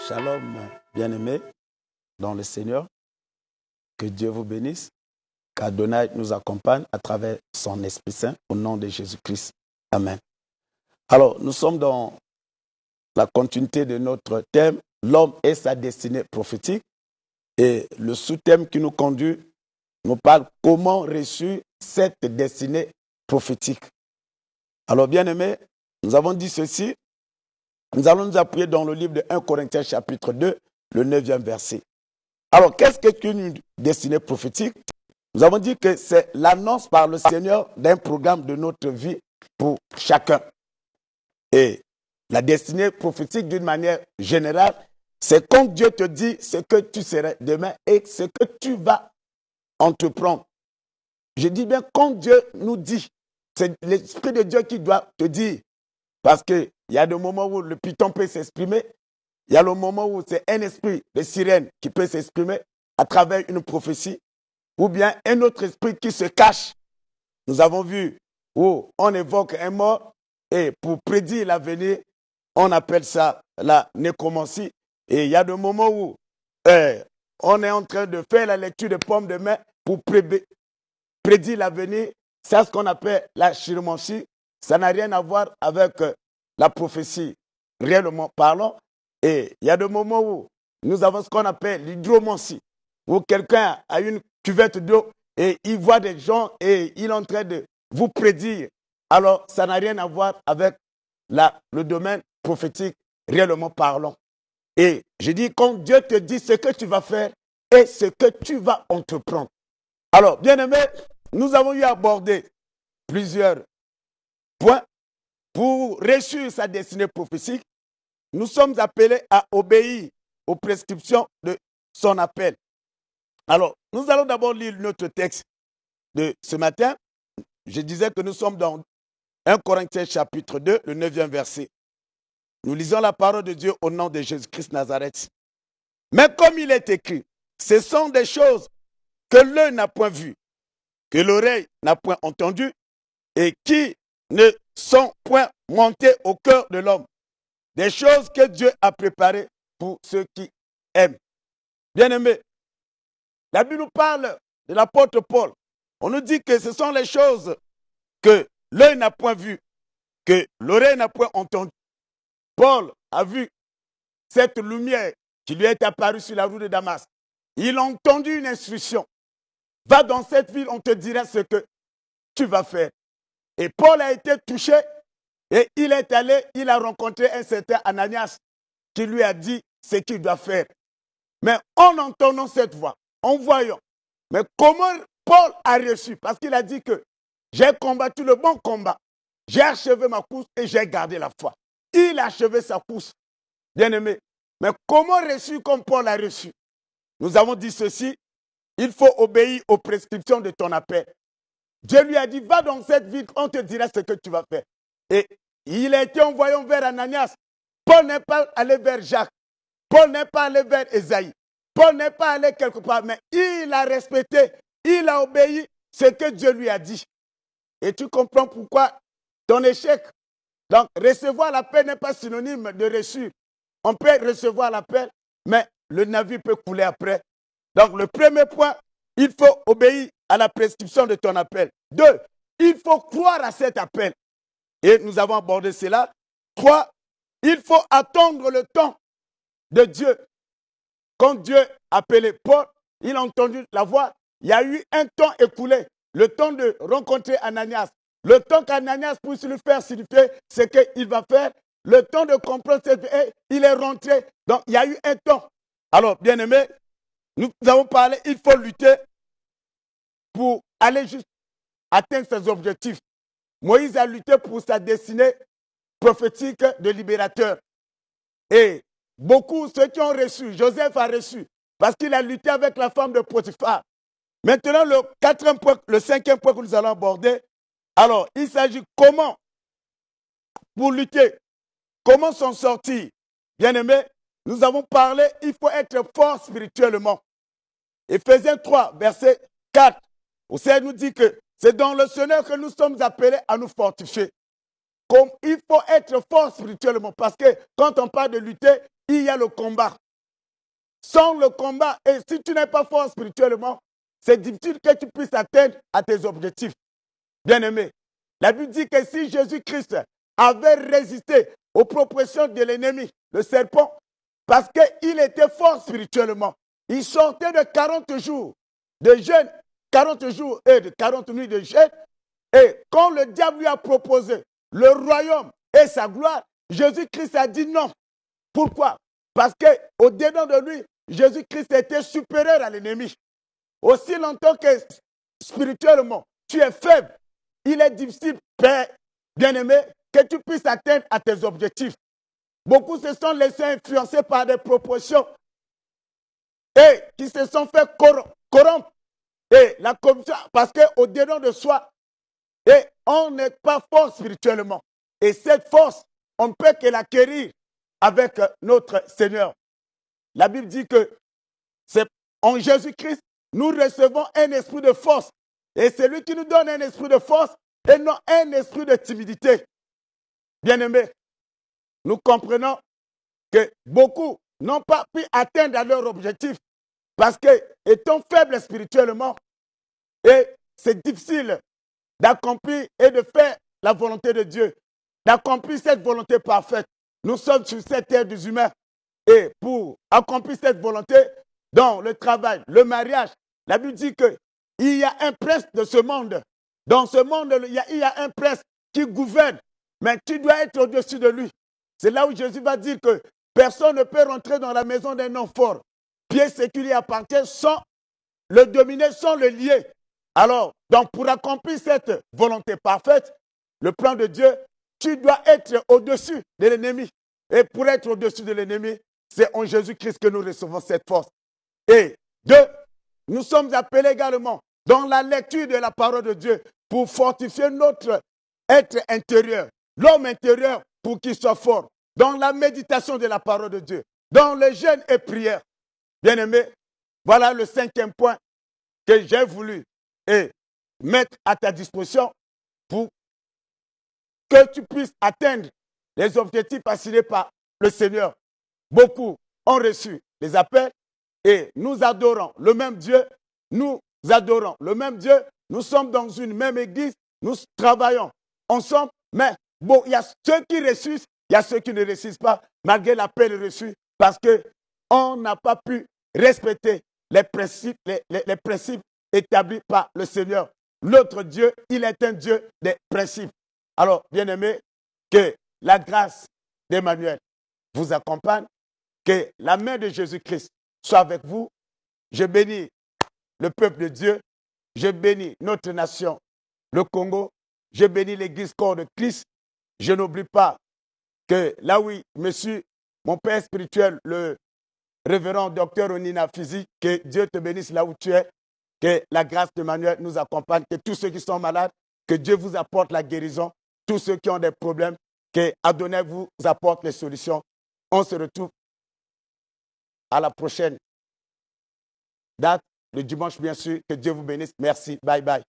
Shalom, bien-aimés dans le Seigneur. Que Dieu vous bénisse. Qu'Adonai nous accompagne à travers son Esprit Saint au nom de Jésus-Christ. Amen. Alors, nous sommes dans la continuité de notre thème, l'homme et sa destinée prophétique. Et le sous-thème qui nous conduit nous parle comment réussir cette destinée prophétique. Alors, bien-aimés, nous avons dit ceci. Nous allons nous appuyer dans le livre de 1 Corinthiens chapitre 2, le 9e verset. Alors, qu'est-ce qu'une destinée prophétique? Nous avons dit que c'est l'annonce par le Seigneur d'un programme de notre vie pour chacun. Et la destinée prophétique, d'une manière générale, c'est quand Dieu te dit ce que tu seras demain et ce que tu vas entreprendre. Je dis bien quand Dieu nous dit, c'est l'Esprit de Dieu qui doit te dire. Parce qu'il y a des moments où le python peut s'exprimer, il y a le moment où c'est un esprit de sirène qui peut s'exprimer à travers une prophétie, ou bien un autre esprit qui se cache. Nous avons vu où on évoque un mort et pour prédire l'avenir, on appelle ça la nécromancie. Et il y a des moments où on est en train de faire la lecture de pommes de main pour prédire l'avenir. C'est ce qu'on appelle la chiromancie. Ça n'a rien à voir avec la prophétie, réellement parlant. Et il y a des moments où nous avons ce qu'on appelle l'hydromancie, où quelqu'un a une cuvette d'eau et il voit des gens et il est en train de vous prédire. Alors, ça n'a rien à voir avec le domaine prophétique, réellement parlant. Et je dis, quand Dieu te dit ce que tu vas faire et ce que tu vas entreprendre. Alors, bien aimé, nous avons eu à aborder plusieurs points pour réussir sa destinée prophétique. Nous sommes appelés à obéir aux prescriptions de son appel. Alors, nous allons d'abord lire notre texte de ce matin. Je disais que nous sommes dans 1 Corinthiens chapitre 2, le 9e verset. Nous lisons la parole de Dieu au nom de Jésus-Christ Nazareth. Mais comme il est écrit, ce sont des choses que l'œil n'a point vues, que l'oreille n'a point entendues et qui ne sont point montées au cœur de l'homme. Des choses que Dieu a préparées pour ceux qui aiment. Bien-aimés, la Bible nous parle de l'apôtre Paul. On nous dit que ce sont les choses que l'œil n'a point vues, que l'oreille n'a point entendues. Paul a vu cette lumière qui lui est apparue sur la route de Damas. Il a entendu une instruction. Va dans cette ville, on te dira ce que tu vas faire. Et Paul a été touché et il est allé, il a rencontré un certain Ananias qui lui a dit ce qu'il doit faire. Mais en entendant cette voix, en voyant, mais comment Paul a reçu? Parce qu'il a dit que j'ai combattu le bon combat, j'ai achevé ma course et j'ai gardé la foi. Il a achevé sa course, bien-aimé. Mais comment reçu comme Paul a reçu? Nous avons dit ceci, il faut obéir aux prescriptions de ton appel. Dieu lui a dit, va dans cette ville, on te dira ce que tu vas faire. Et il a été envoyé vers Ananias. Paul n'est pas allé vers Jacques. Paul n'est pas allé vers Esaïe. Paul n'est pas allé quelque part, mais il a respecté, il a obéi ce que Dieu lui a dit. Et tu comprends pourquoi ton échec. Donc, recevoir l'appel n'est pas synonyme de reçu. On peut recevoir l'appel, mais le navire peut couler après. Donc, le premier point, il faut obéir à la prescription de ton appel. 2, il faut croire à cet appel. Et nous avons abordé cela. 3, il faut attendre le temps de Dieu. Quand Dieu appelait Paul, il a entendu la voix. Il y a eu un temps écoulé, le temps de rencontrer Ananias. Le temps qu'Ananias puisse lui faire signifier ce qu'il va faire. Le temps de comprendre il est rentré. Donc, il y a eu un temps. Alors, bien aimé, nous avons parlé, il faut lutter pour aller juste atteindre ses objectifs. Moïse a lutté pour sa destinée prophétique de libérateur. Et beaucoup, ceux qui ont reçu, Joseph a reçu, parce qu'il a lutté avec la femme de Potiphar. Maintenant, le 5e point que nous allons aborder, alors, il s'agit comment, pour lutter, comment s'en sortir. Bien-aimés, nous avons parlé, il faut être fort spirituellement. Éphésiens 3, verset 4, au Seigneur nous dit que c'est dans le Seigneur que nous sommes appelés à nous fortifier. Comme il faut être fort spirituellement, parce que quand on parle de lutter, il y a le combat. Sans le combat, et si tu n'es pas fort spirituellement, c'est difficile que tu puisses atteindre à tes objectifs. Bien-aimé, la Bible dit que si Jésus-Christ avait résisté aux propositions de l'ennemi, le serpent, parce qu'il était fort spirituellement, il sortait de 40 jours de jeûne, 40 jours et de 40 nuits de jeûne, et quand le diable lui a proposé le royaume et sa gloire, Jésus-Christ a dit non. Pourquoi? Parce qu'au-dedans de lui, Jésus-Christ était supérieur à l'ennemi. Aussi longtemps que spirituellement, tu es faible, il est difficile, Père bien-aimé, que tu puisses atteindre à tes objectifs. Beaucoup se sont laissés influencer par des propositions et qui se sont fait corrompre. Et la corruption, parce qu'au-dedans de soi, et on n'est pas fort spirituellement. Et cette force, on ne peut que l'acquérir avec notre Seigneur. La Bible dit que c'est en Jésus-Christ, nous recevons un esprit de force. Et c'est lui qui nous donne un esprit de force et non un esprit de timidité. Bien-aimés, nous comprenons que beaucoup n'ont pas pu atteindre leur objectif parce que, étant faibles spirituellement, et c'est difficile d'accomplir et de faire la volonté de Dieu, d'accomplir cette volonté parfaite. Nous sommes sur cette terre des humains et pour accomplir cette volonté, dans le travail, le mariage, la Bible dit qu'il y a un prince de ce monde. Dans ce monde, il y a un prince qui gouverne, mais tu dois être au-dessus de lui. C'est là où Jésus va dire que personne ne peut rentrer dans la maison d'un homme fort. Pied ce qui lui appartient sans le dominer, sans le lier. Alors, donc pour accomplir cette volonté parfaite, le plan de Dieu, tu dois être au-dessus de l'ennemi. Et pour être au-dessus de l'ennemi, c'est en Jésus-Christ que nous recevons cette force. Et deux, nous sommes appelés également dans la lecture de la parole de Dieu pour fortifier notre être intérieur, l'homme intérieur pour qu'il soit fort, dans la méditation de la parole de Dieu, dans le jeûne et prière. Bien-aimés, voilà le 5e point que j'ai voulu mettre à ta disposition pour que tu puisses atteindre les objectifs assignés par le Seigneur. Beaucoup ont reçu les appels et nous adorons le même Dieu. Nous adorons le même Dieu. Nous sommes dans une même église. Nous travaillons ensemble. Mais bon, il y a ceux qui réussissent, il y a ceux qui ne réussissent pas, malgré l'appel reçu, parce qu'on n'a pas pu respecter les principes, les principes établis par le Seigneur. Notre Dieu, il est un Dieu des principes. Alors, bien-aimés, que la grâce d'Emmanuel vous accompagne, que la main de Jésus-Christ soit avec vous. Je bénis le peuple de Dieu, je bénis notre nation, le Congo, je bénis l'Église corps de Christ. Je n'oublie pas que là où mon père spirituel, le révérend docteur Onina Fizi, que Dieu te bénisse là où tu es, que la grâce d'Emmanuel nous accompagne, que tous ceux qui sont malades, que Dieu vous apporte la guérison, tous ceux qui ont des problèmes, que Adonai vous apporte les solutions. On se retrouve à la prochaine date, le dimanche bien sûr. Que Dieu vous bénisse. Merci. Bye bye.